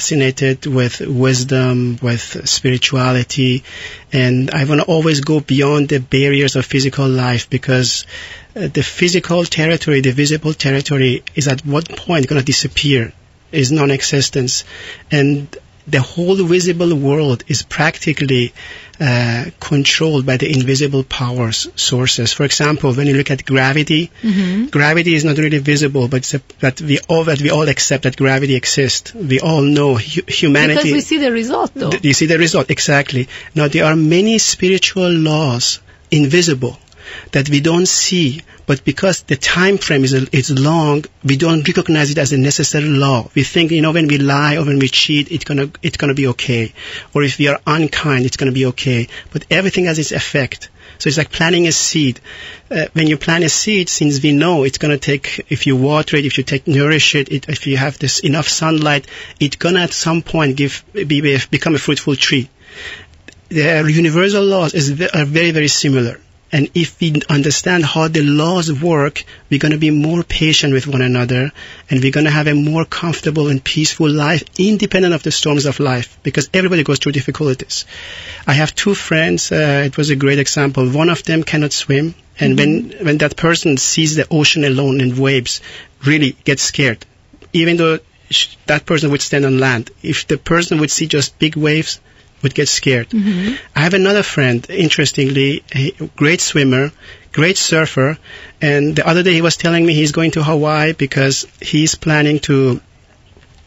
fascinated with wisdom, with spirituality, and I want to always go beyond the barriers of physical life, because the physical territory, the visible territory, is at what point going to disappear, is non-existence, and the whole visible world is practically controlled by the invisible powers, sources. For example, when you look at gravity, gravity is not really visible, but that we all accept that gravity exists. We all know humanity. Because we see the result, though. You see the result, exactly. Now, there are many spiritual laws, invisible, that we don't see, but because the time frame is long, we don't recognize it as a necessary law. We think, when we lie or when we cheat, it's gonna be okay. Or if we are unkind, it's gonna be okay. But everything has its effect. So it's like planting a seed. When you plant a seed, since we know it's gonna take, if you water it, if you nourish it, if you have this enough sunlight, it's gonna at some point become a fruitful tree. The universal laws are very, very similar. And if we understand how the laws work, we're going to be more patient with one another, and we're going to have a more comfortable and peaceful life, independent of the storms of life, because everybody goes through difficulties. I have two friends. It was a great example. One of them cannot swim, and when that person sees the ocean alone and waves, really gets scared. Even though that person would stand on land, if the person would see just big waves, would get scared. I have another friend, interestingly, a great swimmer, great surfer, and the other day he was telling me he's going to Hawaii because he's planning to,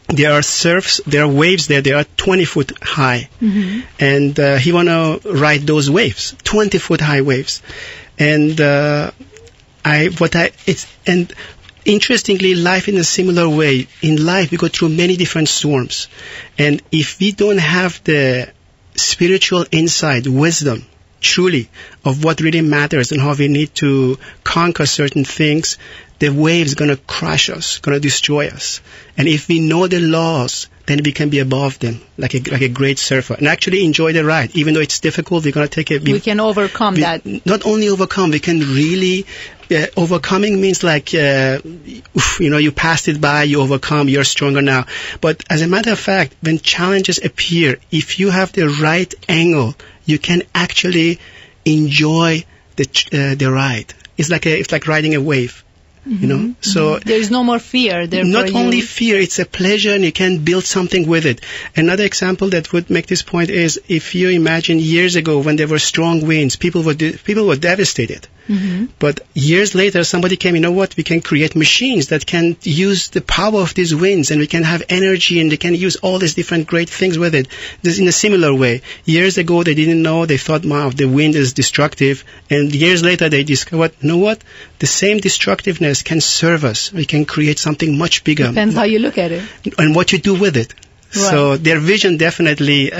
there are waves there, they are 20 foot high, and he want to ride those waves, 20 foot high waves. And interestingly, life in a similar way. In life, we go through many different storms, and if we don't have the spiritual insight, wisdom, truly, of what really matters and how we need to conquer certain things, the waves going to crush us, going to destroy us. And if we know the laws, then we can be above them, like a great surfer, and actually enjoy the ride. Even though it's difficult, we're going to take it. We can overcome that. Not only overcome, we can really, overcoming means like, you passed it by, you overcome, you're stronger now. But as a matter of fact, when challenges appear, if you have the right angle, you can actually enjoy the ride. It's like riding a wave. So there is no more fear. Not only fear, it's a pleasure, and you can build something with it. Another example that would make this point is, if you imagine years ago when there were strong winds, people were devastated. But years later, somebody came, we can create machines that can use the power of these winds, and we can have energy, and they can use all these different great things with it. This in a similar way. Years ago, they didn't know, they thought, wow, the wind is destructive. And years later, they discovered, the same destructiveness can serve us. We can create something much bigger. Depends how you look at it. And what you do with it. Right. So their vision definitely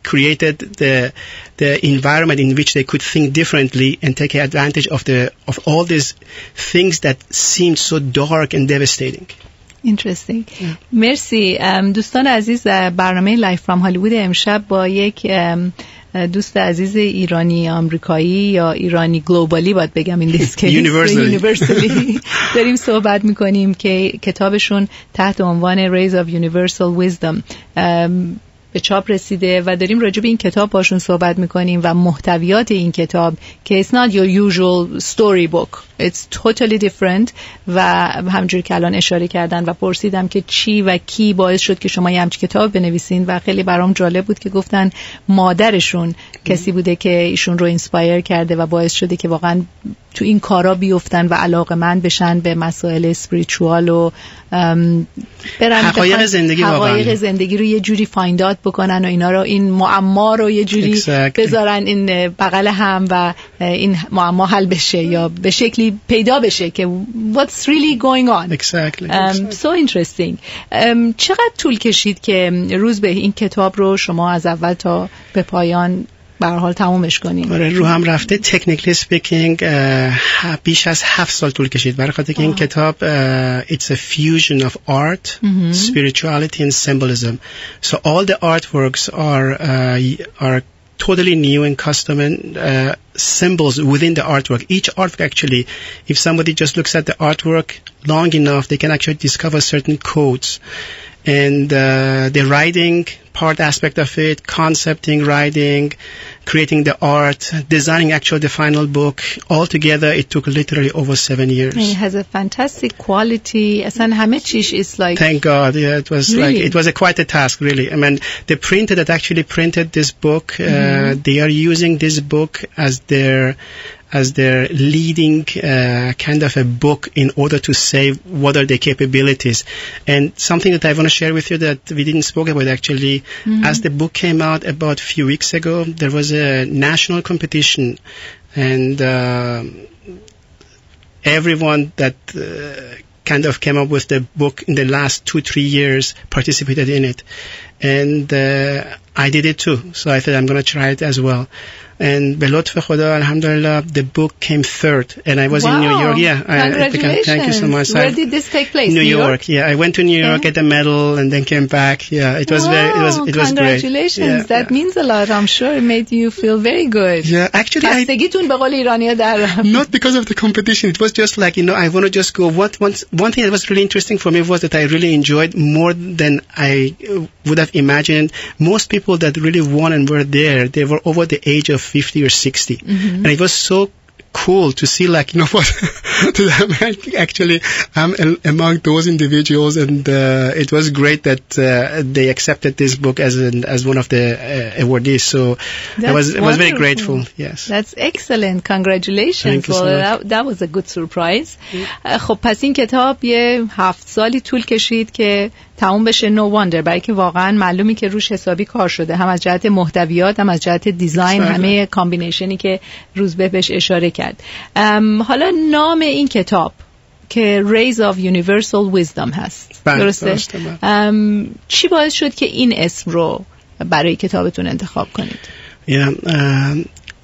created the environment in which they could think differently and take advantage of all these things that seemed so dark and devastating. Interesting. مرسی. دوستان عزیز، برنامه لایف فرام هالیوود امشب با یک دوست عزیز ایرانی آمریکایی یا ایرانی گلوبالی باید بگم این دیسک یونیورسالی داریم صحبت میکنیم که کتابشون تحت عنوان Rays of Universal Wisdom به چاپ رسیده و داریم راجع به این کتاب باشون صحبت میکنیم و محتویات این کتاب که it's not your usual story book, it's totally different. و همونجوری که الان اشاره کردن و پرسیدم که چی و کی باعث شد که شما یه همچین کتاب بنویسین و خیلی برام جالب بود که گفتن مادرشون کسی بوده که ایشون رو اینسپایر کرده و باعث شده که واقعا تو این کارا بیفتن و علاقه‌مند بشن به مسائل اسپریچوال و برن حقایق زندگی رو یه جوری فایند اوت بکنن و اینا رو، این معما رو یه جوری بذارن این بغل هم و این معما حل بشه یا به شکلی پیدا بشه که what's really going on. So interesting. چقدر طول کشید که روز به این کتاب رو شما از اول تا به پایان به هر حال تمومش کنین؟ آره، رو هم رفته technically speaking بیش از 7 سال طول کشید، برای خاطر که این کتاب it's a fusion of art, spirituality and symbolism. So all the artworks are totally new and custom and symbols within the artwork. Each artwork actually, if somebody just looks at the artwork long enough, they can actually discover certain codes. And the writing part aspect of it, concepting, writing, creating the art, designing actually the final book, all together it took literally over 7 years. And it has a fantastic quality. Asan hame chish is like... Thank God, yeah, it was really? like, it was quite a task, really. I mean, the printer that actually printed this book, they are using this book as their leading kind of a book in order to say what are their capabilities. And something that I want to share with you that we didn't spoke about actually, as the book came out about a few weeks ago, there was a national competition, and everyone that kind of came up with the book in the last 2-3 years participated in it. And I did it too. So I thought I'm going to try it as well. And be lutf Khuda, alhamdulillah, the book came third. And I was in New York. Yeah. Congratulations. Thank you so much. Where did this take place? New York. Yeah. I went to New York, get a medal, and then came back. Yeah. It was it was congratulations. great. Yeah, that means a lot. I'm sure it made you feel very good. Yeah. Actually, not because of the competition. It was just like, I want to just go. One thing that was really interesting for me was that I really enjoyed more than I would have imagined. Most people that really won and were there, they were over the age of 50 or 60. And it was so cool to see, like, actually I'm among those individuals, and it was great that they accepted this book as one of the awardees. So I was very grateful. Yes, that's excellent. Congratulations. That was a good surprise. خب پس این کتاب یه 7 سالی طول کشید که تموم بشه. نو واندر، برای که واقعا معلومی که روش حسابی کار شده، هم از جهت محتویات هم از جهت دیزاین، همه کامبینیشنی که روزبه بهش اشاره کرد. حالا نام این کتاب که Rays of Universal Wisdom هست، درسته؟ چی باعث شد که این اسم رو برای کتابتون انتخاب کنید؟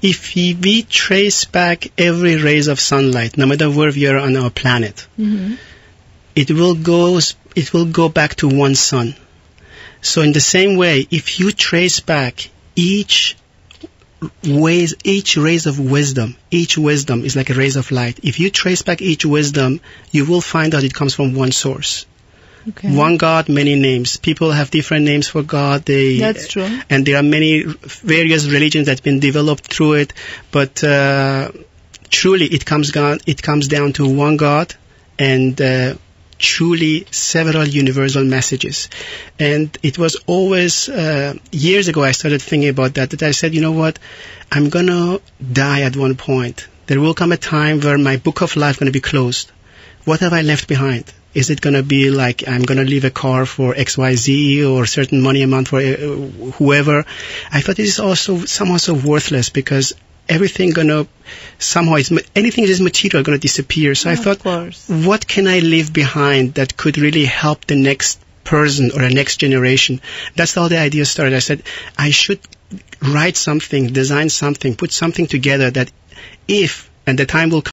If we trace back every rays of sunlight, no matter where we are on our planet, it will go back to one sun. So in the same way, if you trace back each rays of wisdom, each wisdom is like a rays of light. If you trace back each wisdom, you will find out it comes from one source. Okay. One God, many names. People have different names for God. That's true. And there are many various religions that have been developed through it. But truly, it comes down to one God and truly several universal messages. And it was always, years ago I started thinking about that I said, you know what, I'm going to die at one point. There will come a time where my book of life is going to be closed. What have I left behind? Is it going to be like I'm going to leave a car for XYZ or certain money amount for whoever? I thought it is also somehow so worthless, because everything anything that is material going to disappear. So I thought, what can I leave behind that could really help the next person or the next generation? That's how the idea started. I said, I should write something, design something, put something together that if, and the time will come,